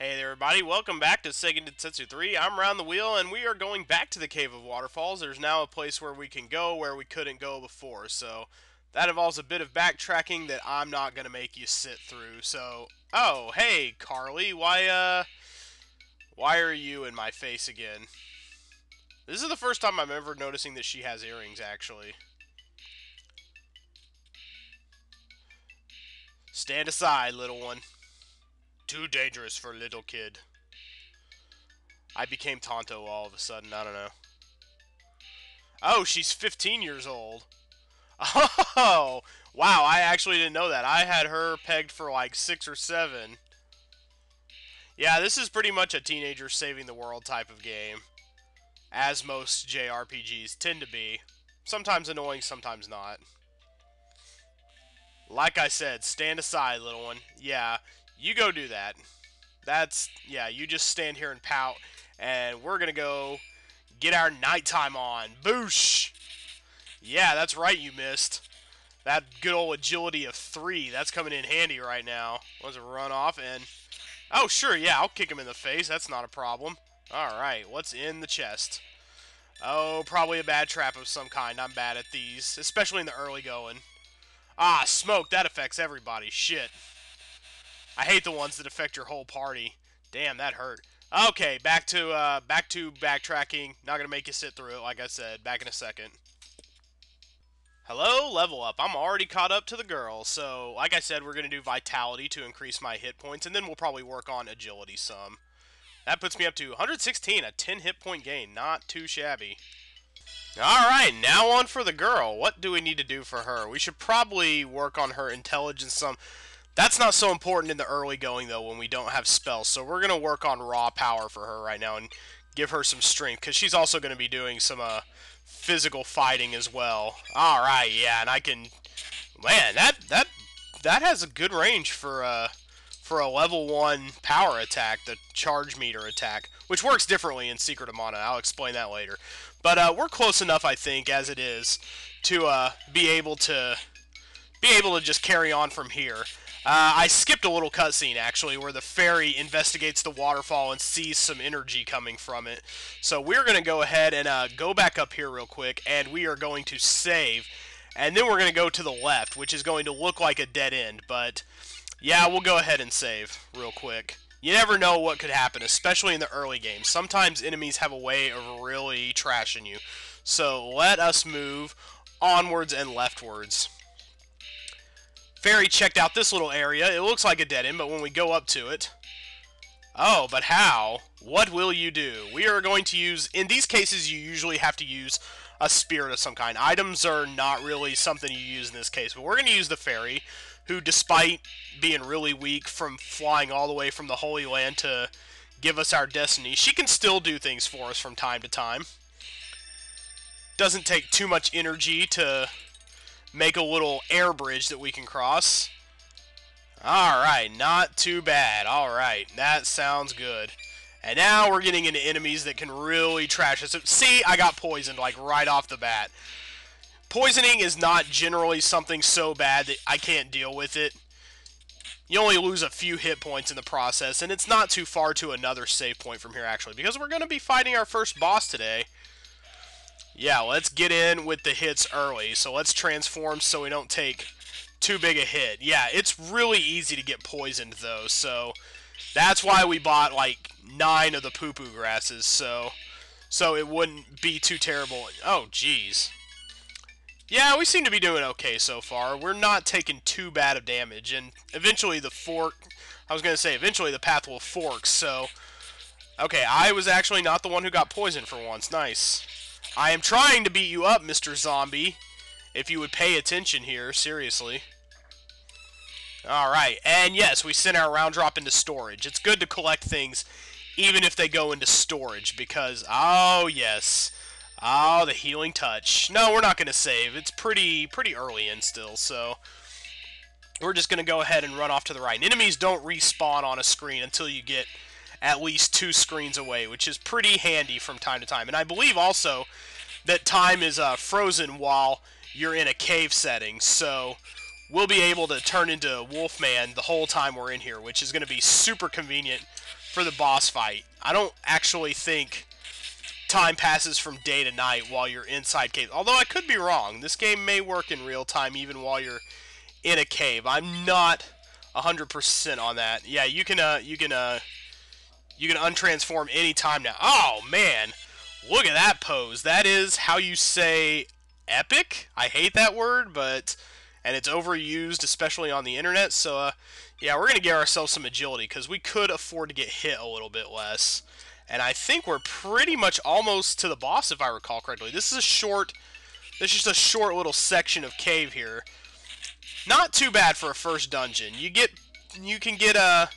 Hey there everybody, welcome back to Seiken Densetsu 3. I'm Round the Wheel and we are going back to the Cave of Waterfalls. There's now a place where we can go where we couldn't go before, so that involves a bit of backtracking that I'm not going to make you sit through. So, oh, hey Carly, why are you in my face again? This is the first time I'm ever noticing that she has earrings, actually. Stand aside, little one. Too dangerous for a little kid. I became Tonto all of a sudden, I don't know. Oh, she's 15 years old. Oh, wow, I actually didn't know that. I had her pegged for like 6 or 7. Yeah, this is pretty much a teenager saving the world type of game, as most JRPGs tend to be. Sometimes annoying, sometimes not. Like I said, stand aside, little one. Yeah, you go do that. Yeah, you just stand here and pout, and we're gonna go get our nighttime on. Boosh! Yeah, that's right, you missed. That good old agility of 3, that's coming in handy right now. Let's run off and... Oh, sure, yeah, I'll kick him in the face. That's not a problem. Alright, what's in the chest? Oh, probably a bad trap of some kind. I'm bad at these, especially in the early going. Ah, smoke, that affects everybody. Shit. I hate the ones that affect your whole party. Damn, that hurt. Okay, back to backtracking. Not gonna make you sit through it, like I said. Back in a second. Hello, level up. I'm already caught up to the girl, so like I said, we're going to do vitality to increase my hit points, and then we'll probably work on agility some. That puts me up to 116, a 10 hit point gain. Not too shabby. Alright, now on for the girl. What do we need to do for her? We should probably work on her intelligence some. That's not so important in the early going, though, when we don't have spells, so we're going to work on raw power for her right now and give her some strength, because she's also going to be doing some, physical fighting as well. Alright, yeah, and I can... Man, that has a good range for a level 1 power attack, the charge meter attack, which works differently in Secret of Mana. I'll explain that later. But we're close enough, I think, as it is, to be able to just carry on from here. I skipped a little cutscene, actually, where the fairy investigates the waterfall and sees some energy coming from it. So we're going to go ahead and go back up here real quick, and we are going to save. And then we're going to go to the left, which is going to look like a dead end. But, yeah, we'll go ahead and save real quick. You never know what could happen, especially in the early games. Sometimes enemies have a way of really trashing you. So let us move onwards and leftwards. Fairy checked out this little area. It looks like a dead end, but when we go up to it... Oh, but how? What will you do? We are going to use... In these cases, you usually have to use a spirit of some kind. Items are not really something you use in this case, but we're going to use the fairy, who, despite being really weak from flying all the way from the Holy Land to give us our destiny, she can still do things for us from time to time. Doesn't take too much energy to make a little air bridge that we can cross. Alright, not too bad. Alright, that sounds good. And now we're getting into enemies that can really trash us. See, I got poisoned, like, right off the bat. Poisoning is not generally something so bad that I can't deal with it. You only lose a few hit points in the process, and it's not too far to another save point from here, actually, because we're going to be fighting our first boss today. Yeah, let's get in with the hits early. So let's transform so we don't take too big a hit. Yeah, it's really easy to get poisoned, though. So that's why we bought, like, 9 of the poo-poo grasses. So it wouldn't be too terrible. Oh, jeez. Yeah, we seem to be doing okay so far. We're not taking too bad of damage. And eventually the fork... I was going to say, eventually the path will fork, so... Okay, I was actually not the one who got poisoned for once. Nice. I am trying to beat you up, Mr. Zombie. If you would pay attention here, seriously. Alright, and yes, we sent our round drop into storage. It's good to collect things, even if they go into storage, because, oh yes. Oh, the healing touch. No, we're not going to save. It's pretty early in still, so... We're just going to go ahead and run off to the right. And enemies don't respawn on a screen until you get at least 2 screens away, which is pretty handy from time to time. And I believe also that time is frozen while you're in a cave setting, so we'll be able to turn into Wolfman the whole time we're in here, which is going to be super convenient for the boss fight. I don't actually think time passes from day to night while you're inside cave. Although I could be wrong. This game may work in real time even while you're in a cave. I'm not 100% on that. Yeah, you can untransform anytime now. Oh man, look at that pose. That is how you say epic. I hate that word, and it's overused, especially on the internet. So yeah, we're gonna get ourselves some agility because we could afford to get hit a little bit less. And I think we're pretty much almost to the boss, if I recall correctly. This is just a short little section of cave here. Not too bad for a first dungeon. You can get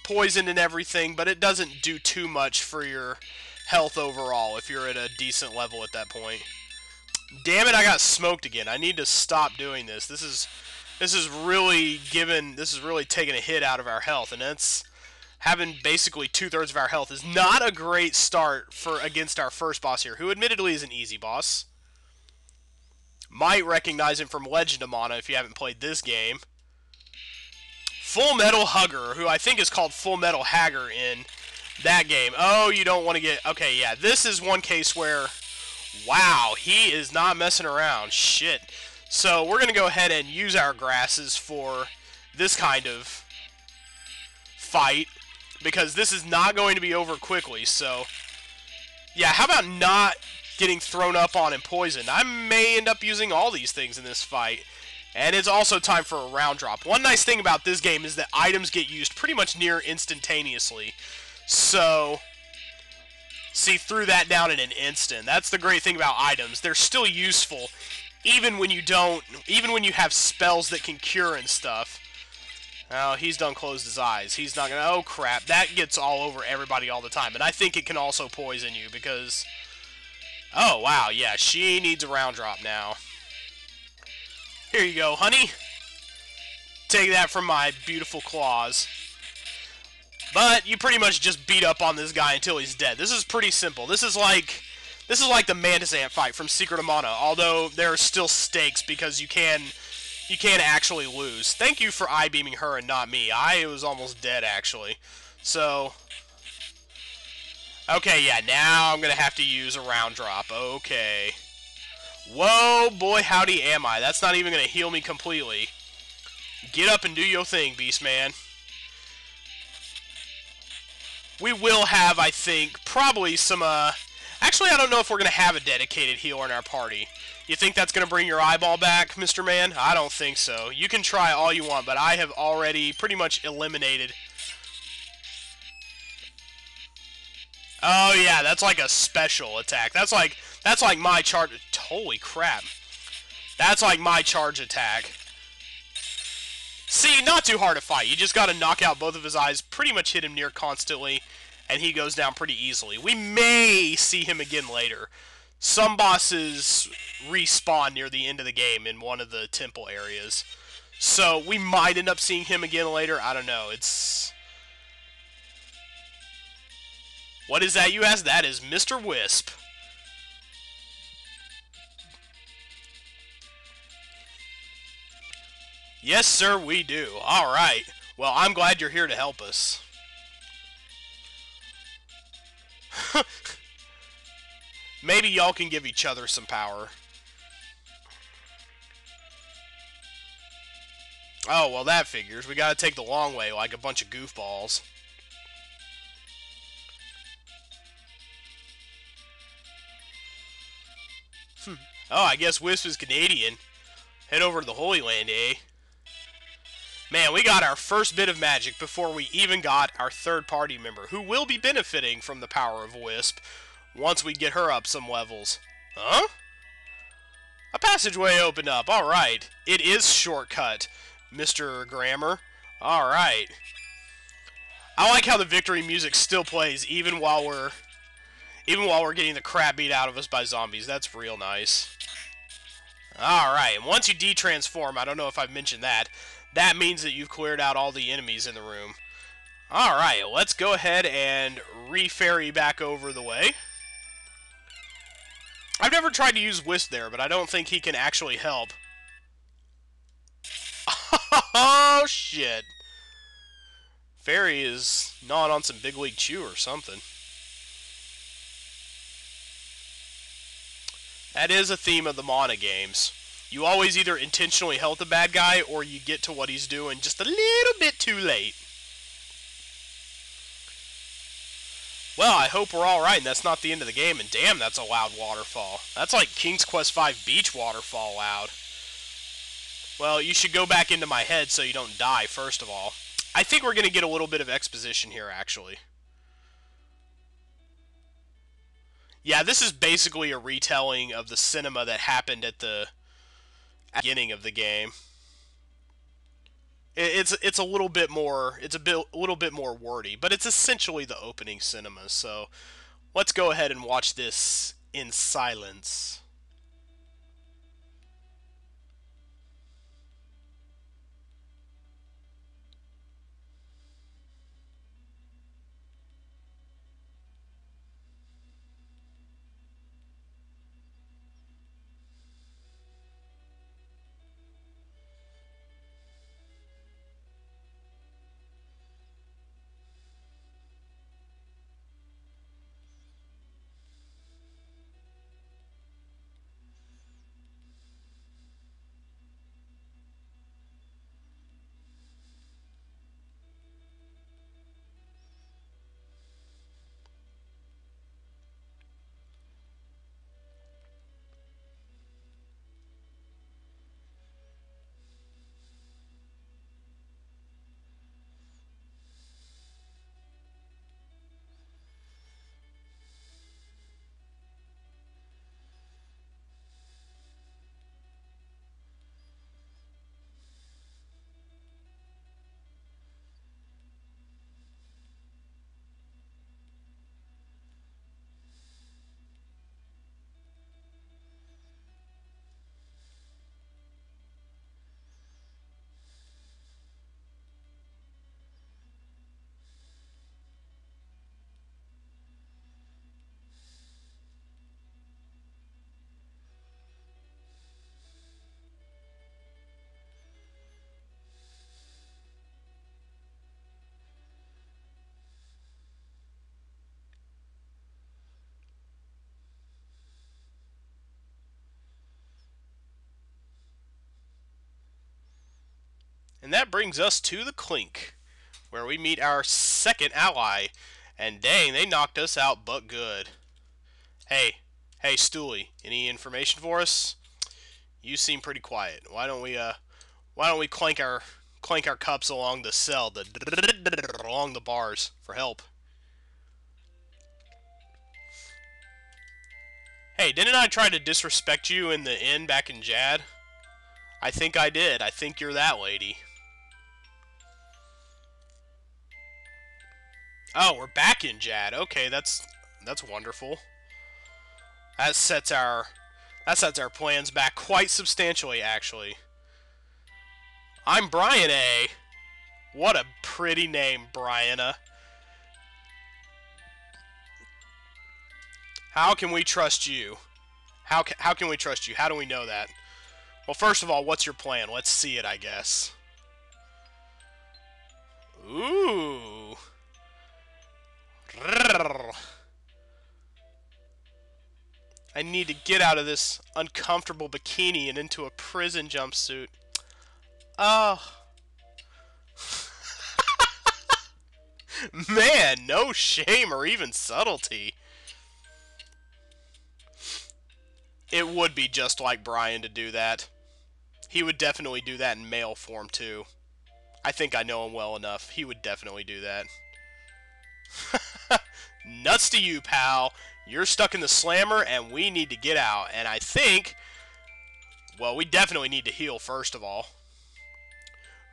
poisoned and everything, but it doesn't do too much for your health overall if you're at a decent level at that point. Damn it, I got smoked again. I need to stop doing this. This is really taking a hit out of our health, and that's having basically 2/3 of our health is not a great start against our first boss here, who admittedly is an easy boss. Might recognize him from Legend of Mana if you haven't played this game. Full Metal Hugger, who I think is called Full Metal Hagger in that game. Oh, you don't want to get... Okay, yeah, this is one case where... Wow, he is not messing around. Shit. So we're going to go ahead and use our grasses for this kind of fight, because this is not going to be over quickly. So, yeah, how about not getting thrown up on and poisoned? I may end up using all these things in this fight. And it's also time for a round drop. One nice thing about this game is that items get used pretty much near instantaneously. So, see through that down in an instant. That's the great thing about items. They're still useful even when you have spells that can cure and stuff. Oh, he's done closed his eyes. He's not gonna... Oh, crap. That gets all over everybody all the time. And I think it can also poison you because... Oh, wow. Yeah, she needs a round drop now. Here you go, honey. Take that from my beautiful claws. But you pretty much just beat up on this guy until he's dead. This is pretty simple. This is like the Mantis Ant fight from Secret of Mana, although there are still stakes because you can actually lose. Thank you for eye-beaming her and not me. I was almost dead, actually. So, okay, yeah, now I'm going to have to use a round drop. Okay. Whoa, boy, howdy am I. That's not even going to heal me completely. Get up and do your thing, Beast Man. We will have, I think, probably some, Actually, I don't know if we're going to have a dedicated healer in our party. You think that's going to bring your eyeball back, Mr. Man? I don't think so. You can try all you want, but I have already pretty much eliminated... Oh, yeah, that's like a special attack. That's like my charge... Holy crap. That's like my charge attack. See, not too hard to fight. You just gotta knock out both of his eyes, pretty much hit him near constantly, and he goes down pretty easily. We may see him again later. Some bosses respawn near the end of the game in one of the temple areas. So, we might end up seeing him again later. I don't know. It's... What is that, you ask? That is Mr. Wisp. Yes, sir, we do. Alright. Well, I'm glad you're here to help us. Maybe y'all can give each other some power. Oh, well, that figures. We gotta take the long way like a bunch of goofballs. Oh, I guess Wisp is Canadian. Head over to the Holy Land, eh? Man, we got our first bit of magic before we even got our third party member, who will be benefiting from the power of Wisp once we get her up some levels. Huh? A passageway opened up. Alright. It is shortcut, Mr. Grammar. Alright. I like how the victory music still plays even while we're getting the crap beat out of us by zombies. That's real nice. Alright, and once you de-transform, I don't know if I've mentioned that, that means that you've cleared out all the enemies in the room. Alright, let's go ahead and re-ferry back over the way. I've never tried to use Wisp there, but I don't think he can actually help. Oh, shit. Fairy is gnawing on some Big League Chew or something. That is a theme of the Mana games. You always either intentionally help the bad guy or you get to what he's doing just a little bit too late. Well, I hope we're alright and that's not the end of the game, and damn, that's a loud waterfall. That's like King's Quest V Beach waterfall loud. Well, you should go back into my head so you don't die, first of all. I think we're going to get a little bit of exposition here, actually. Yeah, this is basically a retelling of the cinema that happened at the beginning of the game. It's a little bit more wordy, but it's essentially the opening cinema. So let's go ahead and watch this in silence. And that brings us to the Clink, where we meet our second ally. And dang, they knocked us out but good. Hey, Stooley, any information for us? You seem pretty quiet. Why don't we clank our cups along the cell, along the bars for help? Hey, didn't I try to disrespect you in the inn back in Jad? I think I did. I think you're that lady. Oh, we're back in Jad. Okay, that's wonderful. That sets our plans back quite substantially, actually. I'm Brian A. What a pretty name, Brianna. How can we trust you? How can we trust you? How do we know that? Well, first of all, what's your plan? Let's see it, I guess. Ooh. I need to get out of this uncomfortable bikini and into a prison jumpsuit. Oh. Man, no shame or even subtlety. It would be just like Brian to do that. He would definitely do that in male form, too. I think I know him well enough. He would definitely do that. Nuts to you, pal. You're stuck in the slammer, and we need to get out. And I think, well, we definitely need to heal, first of all.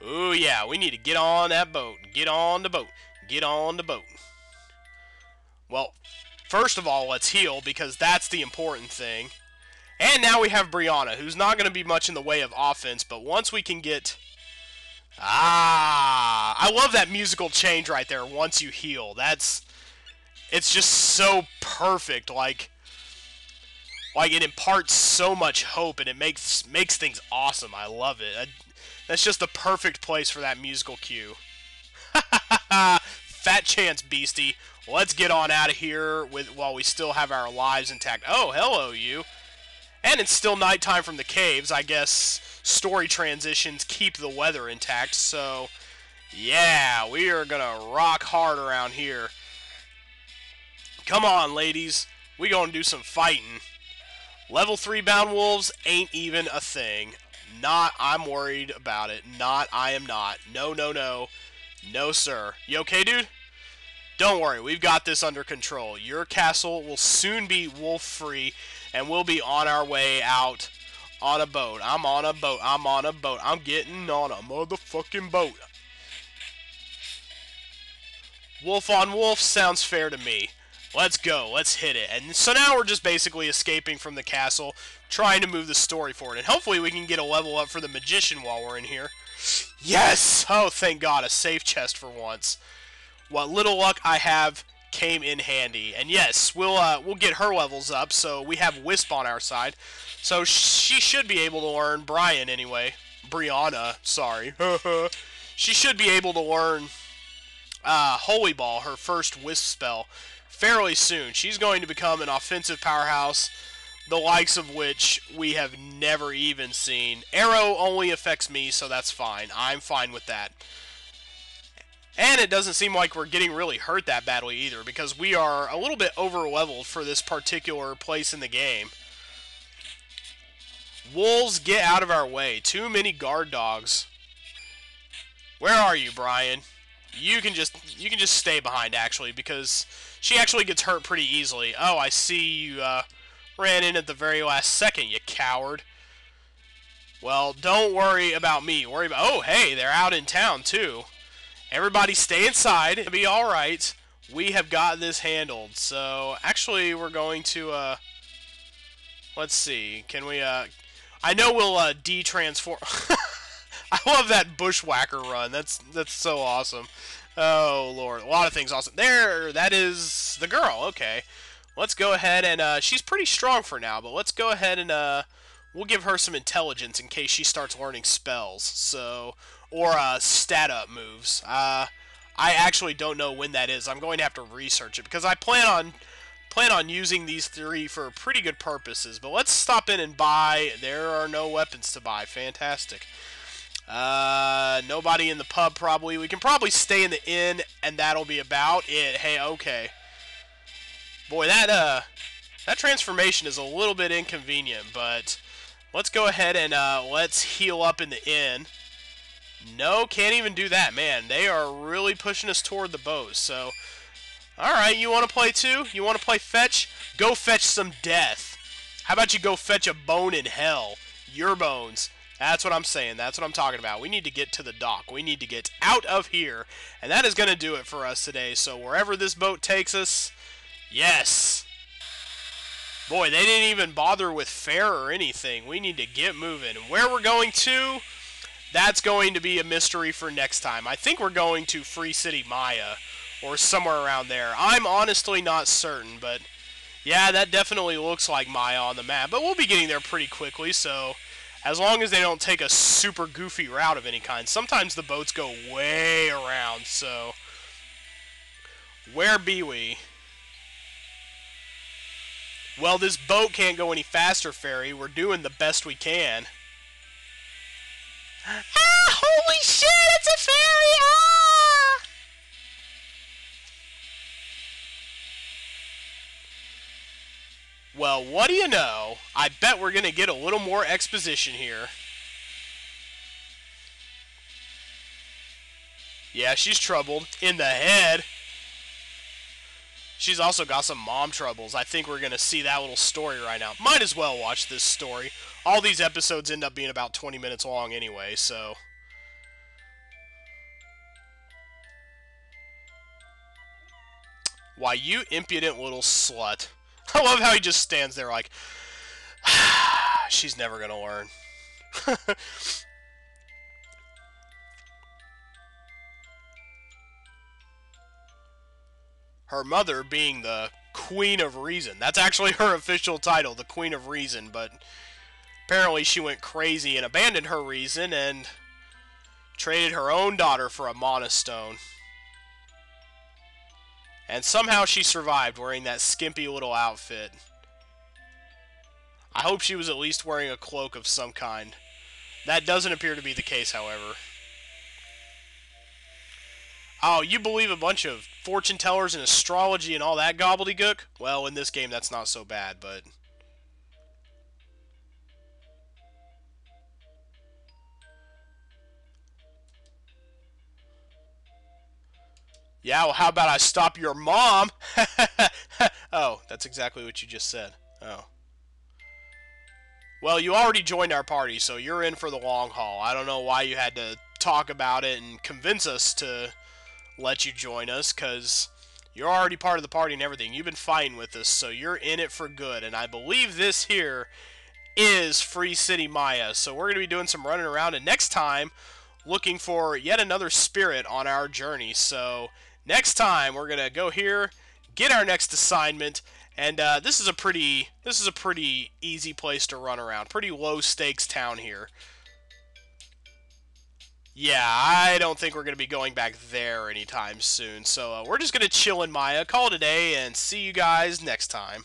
Ooh, yeah, we need to get on that boat. Get on the boat. Get on the boat. Well, first of all, let's heal, because that's the important thing. And now we have Brianna, who's not going to be much in the way of offense, but once we can get... Ah! I love that musical change right there, once you heal. It's just so perfect, like it imparts so much hope, and it makes things awesome. I love it. That's just the perfect place for that musical cue. fat chance, beastie. Let's get on out of here while we still have our lives intact. Oh, hello, you. And it's still nighttime from the caves. I guess story transitions keep the weather intact, so yeah, we are gonna rock hard around here. Come on, ladies. We gonna do some fighting. Level 3 bound wolves ain't even a thing. I'm worried about it. I am not. No, no, no. No, sir. You okay, dude? Don't worry, we've got this under control. Your castle will soon be wolf-free, and we'll be on our way out on a boat. I'm on a boat. I'm on a boat. I'm getting on a motherfucking boat. Wolf on wolf sounds fair to me. Let's go. Let's hit it. And so now we're just basically escaping from the castle, trying to move the story forward. And hopefully we can get a level up for the magician while we're in here. Yes! Oh, thank God. A safe chest for once. What little luck I have came in handy. And yes, we'll get her levels up, so we have Wisp on our side. So she should be able to learn, Brianna, sorry. She should be able to learn Holy Ball, her first Wisp spell, fairly soon. She's going to become an offensive powerhouse, the likes of which we have never even seen. Arrow only affects me, so that's fine. I'm fine with that. And it doesn't seem like we're getting really hurt that badly either, because we are a little bit over-leveled for this particular place in the game. Wolves, get out of our way. Too many guard dogs. Where are you, Brian? You can just stay behind, actually, because she actually gets hurt pretty easily. Oh, I see you ran in at the very last second, you coward. Well, don't worry about me. Worry about... Oh, hey, they're out in town, too. Everybody stay inside. It'll be alright. We have got this handled. So, actually, we're going to, let's see. Can we, I know we'll, de-transform... I love that bushwhacker run. That's so awesome. Oh, Lord. A lot of things awesome. There, that is the girl. Okay. Let's go ahead and, she's pretty strong for now, but let's go ahead and, we'll give her some intelligence in case she starts learning spells. So... Or stat-up moves. I actually don't know when that is. I'm going to have to research it because I plan on using these three for pretty good purposes. But let's stop in and buy. There are no weapons to buy. Fantastic. Nobody in the pub probably. We can probably stay in the inn and that'll be about it. Hey, okay. Boy, that transformation is a little bit inconvenient, but let's go ahead and let's heal up in the inn. No, can't even do that, man. They are really pushing us toward the boat, so... Alright, you want to play too? You want to play fetch? Go fetch some death. How about you go fetch a bone in hell? Your bones. That's what I'm saying. That's what I'm talking about. We need to get to the dock. We need to get out of here. And that is going to do it for us today. So wherever this boat takes us, yes. Boy, they didn't even bother with fare or anything. We need to get moving. Where we're going to... That's going to be a mystery for next time. I think we're going to Free City Maya, or somewhere around there. I'm honestly not certain, but yeah, that definitely looks like Maya on the map. But we'll be getting there pretty quickly, so as long as they don't take a super goofy route of any kind. Sometimes the boats go way around, so where be we? Well, this boat can't go any faster, Fairy. We're doing the best we can. Ah, holy shit, it's a fairy! Ah! Well, what do you know? I bet we're going to get a little more exposition here. Yeah, she's troubled. In the head. She's also got some mom troubles. I think we're going to see that little story right now. Might as well watch this story. All these episodes end up being about 20 minutes long anyway, so... Why, you impudent little slut. I love how he just stands there like... She's never going to learn. Her mother being the Queen of Reason. That's actually her official title, the Queen of Reason, but apparently she went crazy and abandoned her reason and traded her own daughter for a Mana Stone. And somehow she survived wearing that skimpy little outfit. I hope she was at least wearing a cloak of some kind. That doesn't appear to be the case, however. Oh, you believe a bunch of fortune tellers and astrology and all that gobbledygook? Well, in this game, that's not so bad, but... Yeah, well, how about I stop your mom? Oh, that's exactly what you just said. Oh. Well, you already joined our party, so you're in for the long haul. I don't know why you had to talk about it and convince us to let you join us, because you're already part of the party and everything. You've been fighting with us, so you're in it for good. And I believe this here is Free City Maya. So we're going to be doing some running around, and next time, looking for yet another spirit on our journey. So next time, we're going to go here, get our next assignment, and this is a pretty easy place to run around. Pretty low stakes town here. Yeah, I don't think we're going to be going back there anytime soon. So we're just going to chill in Maya, call it a day, and see you guys next time.